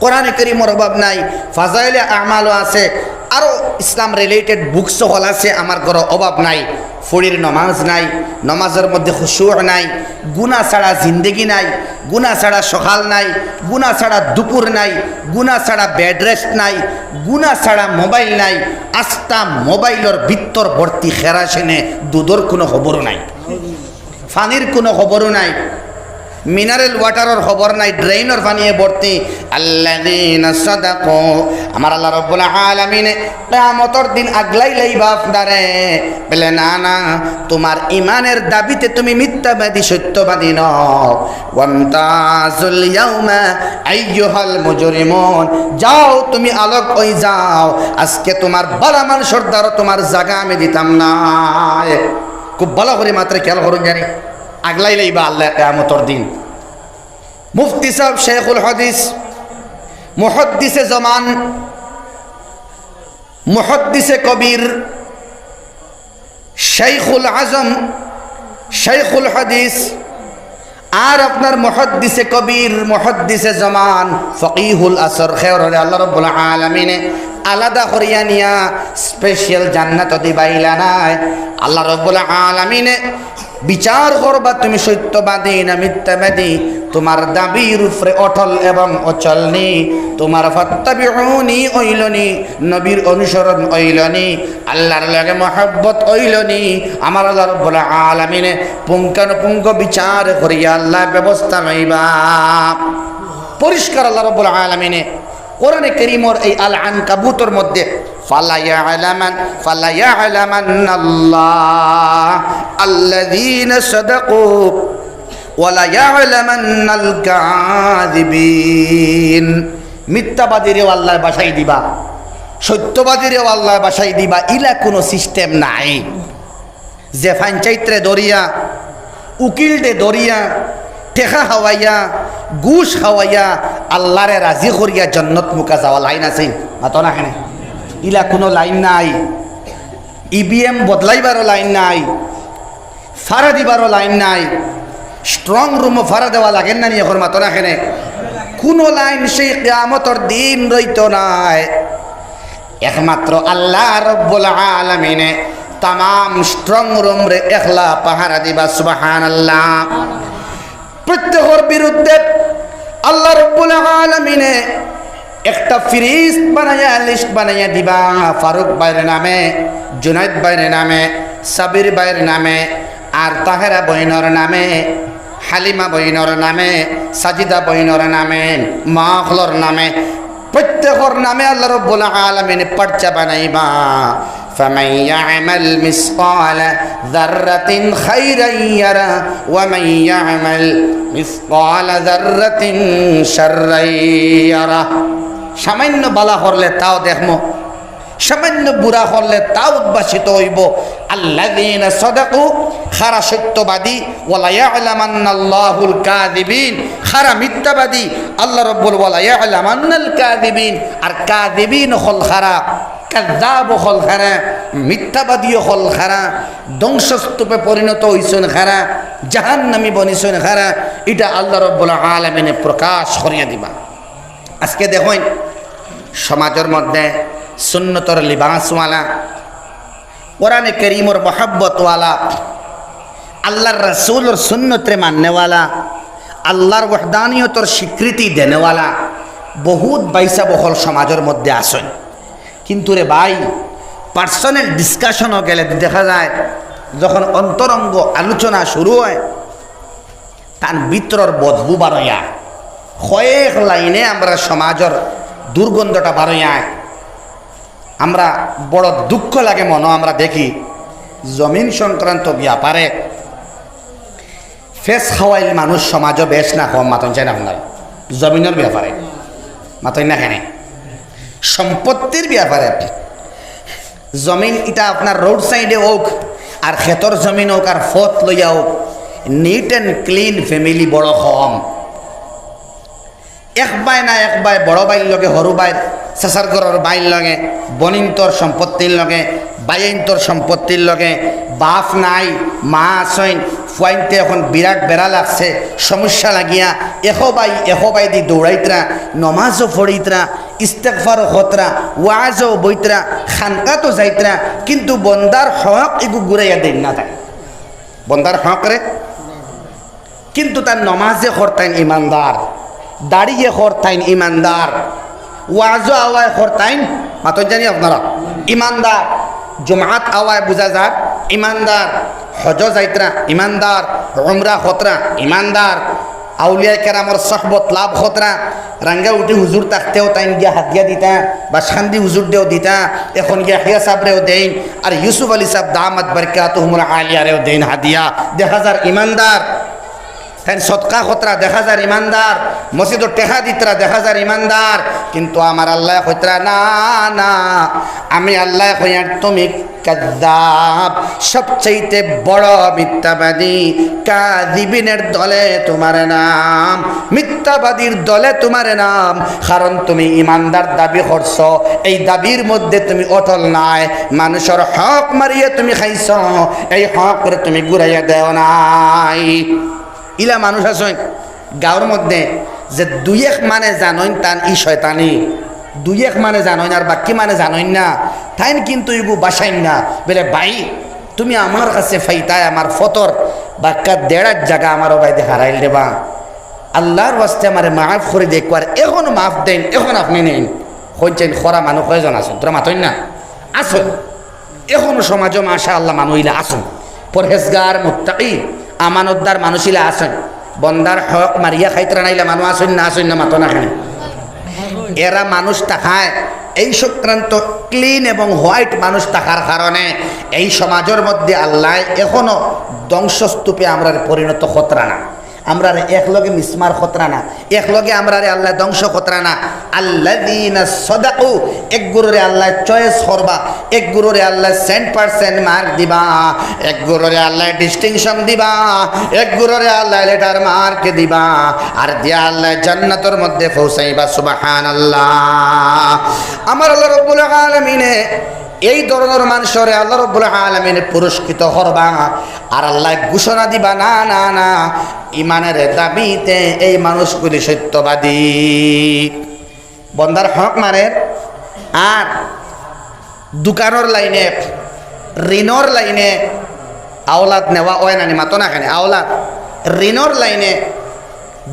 কোরআনে কারীমের অভাব নাই, ফাজাইলে আমালও আছে, আরও ইসলাম রিলেটেড বুকস হল আছে, আমার ঘর অভাব নাই। ফুড়ির নমাজ নাই, নমাজের মধ্যে খুশু নাই, গুনাহ ছাড়া জিন্দেগি নাই, গুনাহ ছাড়া সকাল নাই, গুনাহ ছাড়া দুপুর নাই, গুনাহ ছাড়া বেড রেস্ট নাই, গুনাহ ছাড়া মোবাইল নাই, আস্তা মোবাইলের ভিতর ভর্তি খেরাসিনে, দুধর কোনো খবরও নাই, পানির কোনো খবরও নাই, মিনারেল ওয়াটারের খবর নাই, ড্রেইনের পানিয়ে ভর্তি। আল্লাযীনা সাদাকু, আমার আল্লাহ রাব্বুল আলামিন কিয়ামতের দিন আগলাই লইবা আপনারে, বলে না না, তোমার ঈমানের দাবিতে তুমি মিথ্যাবাদী সত্যবাদী নও। ওয়ামতাজুল ইয়াউমা আইয়ুহাল মুজরিমুন, যাও তুমি আলোক হই যাও, আজকে তোমার বালা মানুষের দ্বারা তোমার জায়গা আমি দিতাম না। খুব ভালো করে মাত্র খেয়াল করুন, জানি আগলাই লইবা আল্লাহ কিয়ামতের দিন। মুফতি সাহেব, শেখুল হাদিস, মুহাদ্দিসে জামান, মুহাদ্দিসে কবির, শাইখুল আজম, শাইখুল হাদিস, আর আপনার মুহাদ্দিসে কবির, মুহাদ্দিসে জামান, ফকিহুল আসর, খের আল্লাহ রাব্বুল আলামিনে আলাদা করিয়া নিয়া স্পেশাল জান্নাত দিবাইলা নাই। আল্লাহ রাব্বুল আলামিনে বিচার করবা তুমি সত্যবাদী না মিথ্যাবাদী, তোমার দাবির উপরে অটল এবং অচল নেই, তোমার ফাত্তাবিউনি ওইলনি, নবীর অনুসরণ ওইলনি, আল্লাহর লগে মহব্বত ওইলনি। আমার আল্লাহ রাব্বুল আলামিনে পুঙ্খানুপুঙ্খ বিচার করিয়া আল্লাহ ব্যবস্থা লইবা। পরিষ্কার আল্লাহ রাব্বুল আলামিনে কোরআনে কারীমের এই আল আনকাবুতের মধ্যে ফালা ইয়ালামান্নাল্লাহ আল্লাযীনা সাদাকু ওয়ালা ইয়ালামান্নাল কাযিবিন, মিথ্যাবাদীরেও আল্লাহ বাসাই দিবা, সত্যবাদীরেও আল্লাহ বাসাই দিবা, ইলা কোনো সিস্টেম নাই যে পঞ্চায়েতরে দরিয়া, উকিল দে দরিয়া, টেকা হাওয়াইয়া, ঘুষ খাওয়াইয়া আল্লাহরে রাজি করিয়া জন্নত মুখা যাওয়া লাইন আছে মাতো না কেন? ইলা কোনো লাইন নাই। ইভিএম বদলাইবারও লাইন নাই, ফাড়া দিবারও লাইন নাই। স্ট্রং রুমও ফাড়া দেওয়া লাগেন না নি এখন মাতো না কেন? কোনো লাইন সেই কিয়ামতের দিন রইত নাই। একমাত্র আল্লাহ রব্বুল আলামিনে তাম স্ট্রং রুম রে একলা পাহারা দিবা। সুবহানাল্লাহ। প্রত্যেকের বিরুদ্ধে আল্লাহ রব্বুল আলামিনে একটা ফিরিস্ত বানাইয়া লিস্ট বানাইয়া দিবা। ফারুক ভাইয়ের নামে, জুনাইদ ভাইয়ের নামে, সাবির ভাইয়ের নামে, আর তাহেরা বইনর নামে, হালিমা বইনর নামে, সাজিদা বইনর নামে, মাখলর নামে, প্রত্যেকের নামে আল্লাহ রব্বুল আলামিনে পর্চা বানাইবা। فمن يعمل مثقال ذرة خيرا يره ومن يعمل مثقال ذرة شرا يره। সামান্য বালা করলে তাও দেখমো, সামান্য বুড়া করলে তাও উদ্ভাসিত হইব। আল্লাযীনা সাদাকু, খারা সত্যবাদী, ওয়ালা ইয়ালামান্নাল্লাহুল কাযিবিন, খারা মিথ্যাবাদী আল্লাহ রব্বুল ওয়ালা ইয়ালামান্নাল কাযিবিন। আর কাযিবিন হল খারা, কাযযাব হল খারা, মিথ্যাবাদী হল খারা, ধ্বংসস্তূপে পরিণত হইছেন খারা, জাহান্নামী বনিছেন খারা। এটা আল্লাহ রব্বুল আলামিনে প্রকাশ করিয়া দিবা। আজকে দেখুন সমাজের মধ্যে সুন্নতর লিবাসওয়ালা, কোরআনে করিমর মহাব্বতওয়ালা, আল্লাহর রাসূলের সুন্নতরে মাননেওয়ালা, আল্লাহর ওয়াহদানিয়তর স্বীকৃতি দেনেওয়ালা বহুত বাইসা বহল সমাজের মধ্যে আসেন। কিন্তু রে ভাই, পার্সোনাল ডিসকাশনও গেলে দেখা যায় যখন অন্তরঙ্গ আলোচনা শুরু হয় তার ভিতরের বদবু বারোয়া কয়েক লাইনে আমরা সমাজের দুর্গন্ধটা বারোয়ায়। আমরা বড় দুঃখ লাগে মনে আমরা দেখি জমিন সংক্রান্ত ব্যাপারে ফেস খাওয়াইল মানুষ সমাজও বেশ না কম মাতন চাই না আপনার জমিনের ব্যাপারে মাতন না কেন? সম্পত্তির ব্যাপারে জমিন এটা আপনার রোড সাইডে হোক আর ক্ষেতর জমিন হোক আর ফত লইয়া হোক, নিট অ্যান্ড ক্লিন ফ্যামিলি বড় কম। এক বাই না এক বাই, বড় বাইর লগে সরু বাইর, চেঁচার ঘরের বাইর লগে, বনিন্তর সম্পত্তির লগে, বাইন্তর সম্পত্তির লগে, বাপ নাই মা আসইন, ফুয়াইনতে এখন বিরাট বেড়া লাগছে, সমস্যা লাগিয়া এখো বাই দি দৌড়াইতরা, নমাজও পড়িতরা, ইস্তেগফারও হতরা, ওয়াজও বইতরা, খানকাতো যাইতরা, কিন্তু বন্দার হক এগু ঘুরাইয়া দেন না তাই বন্দার হক রে। কিন্তু তার নমাজে করতেন ইমানদার, দাঁড়িয়ে করতেন ইমানদার, ওয়াজও আওয়ায় করতেন মাতন জানি আপনারা ইমানদার, জুমাত আওয়ায় বুঝা যাক ইমানদার, হজ যাইতরা ইমানদার, উমরা খতরা ইমানদার, আউলিয়া কেরামর সহবত লাভ খতরা, রাঙ্গা উঠি হুজুর থাকতেও তাই গিয়া হাতিয়া দিতা বা শান্তি হুজুর দেও দিতা, এখন গিয়া হিয়া সাবরেও দেন, আর ইউসুফ আলী সাহেব দামাত বারকাতুহুমুল আলিয়ারেও দেন হাদিয়া, দেখা যার ইমানদার। তাই সৎকা খতরা দেখা যার ইমানদার, মসজিদর টেকা দিতরা দেখা যার ইমানদার। কিন্তু আমার আল্লাহ কইতরা না না, আমি আল্লাহ কইয়ার তুমি কাযযাব, সবচাইতে বড় মিথ্যাবাদী, কাযিবিনের দলে তোমার নাম, মিথ্যাবাদীর দলে তোমার নাম। কারণ তুমি ইমানদার দাবি করছ, এই দাবির মধ্যে তুমি অটল নাই, মানুষের হক মারিয়ে তুমি খাইছ, এই হক করে তুমি ঘুরাইয়া দেও নাই। ইলা মানুষ আছেন গাঁৱৰ মধ্যে যে দুই এক মানে জানইন তান ই শয়তানি, দুই এক মানে জানইন আর বাকি মানে জানইন না, তাইন কিন্তু এগু বাসাইন না। বলে ভাই তুমি আমার কাছে ফাইতায় আমার ফতর বাক্কা দেড়ার জায়গা আমারও বাইদে হারাইল দেবা, আল্লাহর ওয়াস্তে আমারে মাফ করে দেখবার, এখন মাফ দেন, এখন আপনি নেন। হইছেন খরা মানুষ কয়জন আসুন, তোরা মাতইন না আসুন, এখনো সমাজও মাশা আল্লাহ মানুষইলা আসুন, পরহেজগার মুত্তাকি আমানতদার মানুষইলা আসেন, বন্দার হক মারিয়া খাইতরা নাইলা মানুষ আসেন না, আসেন না মাতো না খানে। এরা মানুষ তাকায় এই সংক্রান্ত ক্লিন এবং হোয়াইট মানুষ থাকার কারণে এই সমাজের মধ্যে আল্লাহ এখনো ধ্বংসস্তূপে আমরা পরিণত খতরা না। আমরা এক লগে মিসমার খতরা না, এক লগে আমরা আল্লাহ ধ্বংস খতরা না। আল্লাযীনা সাদাকু, এক গুরুরে আল্লাহ চয়েস করবা, এক গুরুরে আল্লাহ 100% মার্ক দিবা, এক গুরুরে আল্লাহ ডিস্টিংশন দিবা, এক গুরুরে আল্লাহ লেটার মার্ক দিবা, আর দিয়া আল্লাহ জান্নাতের মধ্যে পৌঁছাইবা। সুবহানাল্লাহ। আমার আল্লাহ রাব্বুল আলামিনে এই ধরনের মানুষরে আল্লাহ রাব্বুল আলামিন পুরস্কৃত করবা। আর আল্লাহ ঘোষণা দিবা, না না না, ইমানের দাবিতে এই মানুষগুলি সত্যবাদী। বন্দার হক মারে আর দোকানের লাইনে, ঋণর লাইনে আওলাদ নেওয়া হয় না, মাতো না কেন আওলাদ ঋণর লাইনে,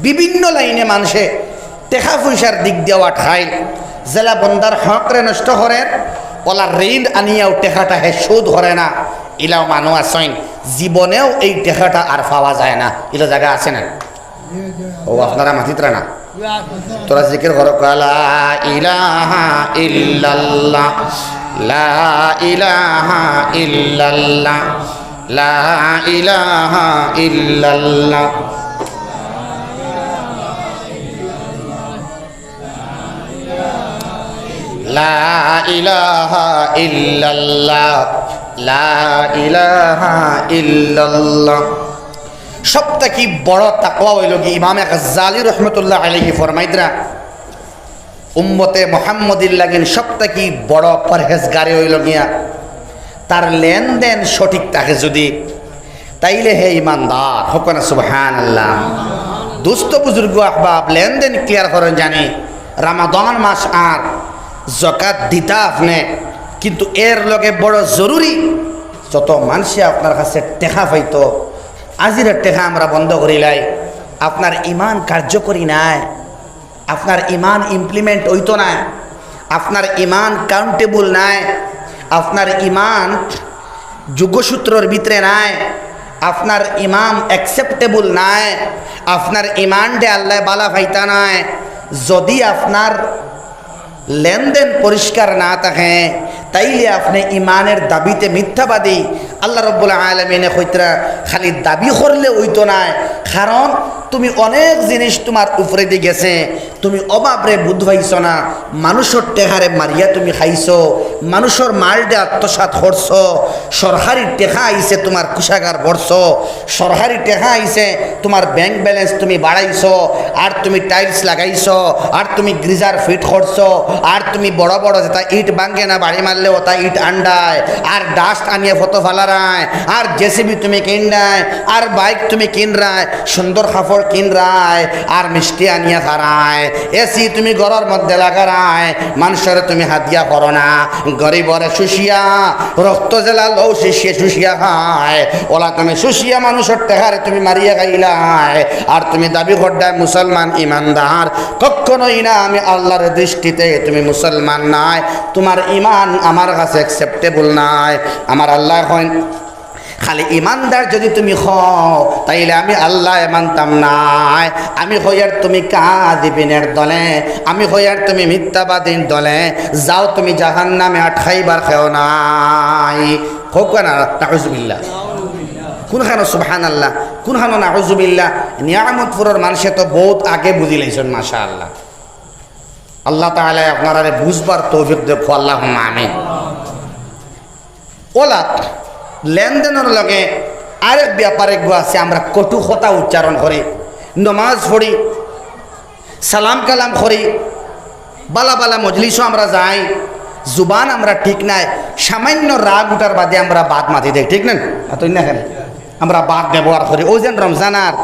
বিভিন্ন লাইনে মানুষে টেকা পয়সার দিক দেওয়া খাই, জেলা বন্দার হকরে নষ্ট করেন, ওলা ঋণ আনিয়াও টেকাটা হে সুদ করে না। ইলাও মানুষ আসেন জীবনেও এই টেকাটা আর পাওয়া যায় না। ইলা জায়গা আছে না? ও আপনারা মাথিতরা না, তোরা জিকির করো লা ইলাহা ইল্লাল্লাহ, লা ইলাহা ইল্লাল্লাহ, লা ইলাহা ইল্লাল্লাহ। লা ইলাহা ইল্লাল্লাহ, লা ইলাহা ইল্লাল্লাহ। সবথেকে বড় তাকওয়া হইল কি ইমাম গাজ্জালী রাহমাতুল্লাহ আলাইহি ফরমাইদরা, উম্মতে মুহাম্মদির লাগিন সবথেকে বড় পরহেজগারি হইল গিয়া তার লেনদেন সঠিক থাকে যদি, তাইলে হে ইমানদার। হোক না সুবহানাল্লাহ। দুস্থ বুজুর্গ আহবাব, লেনদেন ক্লিয়ার করেন জানি রমাদান মাস আর যাকাত দিতা আপনি, কিন্তু এর লগে বড় জরুরি যত মানুষে আপনার কাছে টেকা পাইতো, আজির টেকা আমরা বন্ধ করিলাই, আপনার ইমান কার্যকরী নাই, আপনার ইমান ইমপ্লিমেন্ট হইতো না, আপনার ইমান কাউন্টেবল নাই, আপনার ইমান যোগসূত্রর ভিতরে নাই, আপনার ইমান অ্যাকসেপ্টেবল নাই, আপনার ইমান ডে আল্লাহ বালা ফাইতা নাই। যদি আপনার লেনদেন পরিষ্কার না থাকে তাইলে আপনি ইমানের দাবিতে মিথ্যাবাদী। আল্লাহ রাব্বুল আলামিনে কইতরা খালি দাবি করলে হইতো না, কারণ তুমি অনেক জিনিস তোমার উপরে দিয়ে গেছে, তুমি অভাবরে বুধ পাইছ না, মানুষের টেহারে মারিয়া তুমি খাইছো, মানুষের মালডে আত্মসাৎ করছ, সরকারি টেকা আইছে তোমার কুষাগার ভরছ, সরকারি টেকা আইছে তোমার ব্যাংক ব্যালেন্স তুমি বাড়াইছ, আর তুমি টাইলস লাগাইছ, আর তুমি গ্রিজার ফিট করছ, আর তুমি বড় বড় যেটা ইট ভাঙ্গে না বাড়ি মারলে ওটা ইট আন্ডায়, আর ডাস্ট আনিয়ে ফটো ফালারায়, আর জেসিবি তুমি কিনরায়, আর বাইক তুমি কিনরায়, সুন্দর কাপড় কিনরায়, আর মিষ্টি আনিয়া খারায়, এসি তুমি ঘরের মধ্যে লাগারায়, মানুষের তুমি হাতিয়া করো না, গরিবরে শুষিয়া রক্ত জেলা লৌ শিশিয়ে শুষিয়া খায়, ওলা তুমি শুষিয়া মানুষের টেহারে তুমি মারিয়া খাইলায়, আর তুমি দাবি করডায় মুসলমান ইমানদার। কখনোই না, আমি আল্লাহর দৃষ্টিতে তুমি মুসলমান নাই, তোমার ইমান আমার কাছে অ্যাকসেপ্টেবল নাই। আমার আল্লাহ হয় খালি ইমানদার যদি তুমি হও তাইলে আমি আল্লাহ মানতাম নাই, আমি হইয়ার তুমি কাযিবিনের দলে, আমি হইয়ার তুমি মিথ্যাবাদীর দলে, যাও তুমি জাহান্নামে আটকাইবার খেও নাই। হোক না নাউজুবিল্লাহ, কোনখানো সুবহানাল্লাহ, কোনখানো নাউজুবিল্লাহ। নিয়ামতপুরের মানুষে তো বহুত আগে বুঝি লাইছেন মাশাআল্লাহ। আল্লাহ তাআলা আপনারা বুঝবার তৌফিক দেখো, আল্লাহুম্মা আমিন। ওলা লেনদেনের লগে আরেক ব্যাপারে আছে, আমরা কটু কথা উচ্চারণ করি, নমাজ পড়ি, সালাম কালাম করি, বালা বালা মজলিসও আমরা যাই, জুবান আমরা ঠিক নাই, সামান্য রাগ উঠার বাদে আমরা বাদ মাতি দেই, ঠিক না? এতই না খেলে আমরা বাদ ব্যবহার করি। ও যেন রমজানার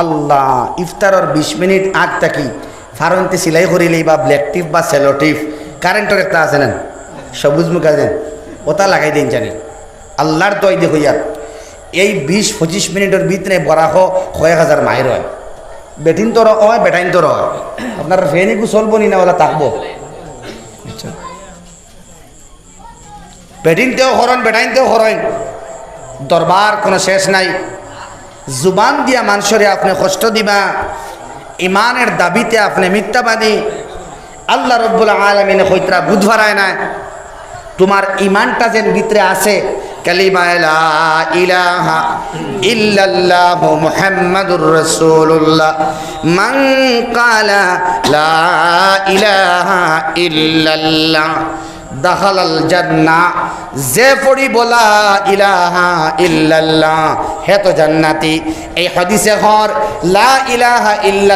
আল্লাহ ইফতারের 20 মিনিট আগ থাকি ফারন্তি সিলাই করিলেই বা ব্ল্যাক টিপ বা সেলো টিপ কারেন্টের একটা আছে না সবুজ মুখা দেন, ওটা লাগাই দিন জানি আল্লাহর দয় দেখো ইয়ার এই 20-25 মিনিটের ভিতরে বরাহ 1000 মাইর হয়, বেটিন তোর হয়, বেটাইন তোর হয়। আপনার ফেনিকু চলবো নি না, ওলা থাকবো, বেটিনতেও হরণ বেটাইনতেও হরণ, দরবার কোনো শেষ নাই। জুবান দিয়া মানুষরে আপনি কষ্ট দিবা, ইমানের দাবিতে আপনি মিথ্যাবাদী। আল্লাহ রাব্বুল আলামিন কইতরা বুধ ভরায় না, তোমার ইমানটা যেন ভিতরে আছে কালিমা লা ইলাহা ইল্লাল্লাহ মুহাম্মাদুর রাসূলুল্লাহ মান ক্বালা লা ইলাহা ইল্লাল্লাহ দাখালাল জান্নাহ যে পড়ি বলা ইলাহা ইল্লাল্লাহ হে তো জান্নাতি। এই হাদিসে হর লা ইলাহা ইল্লাল্লাহ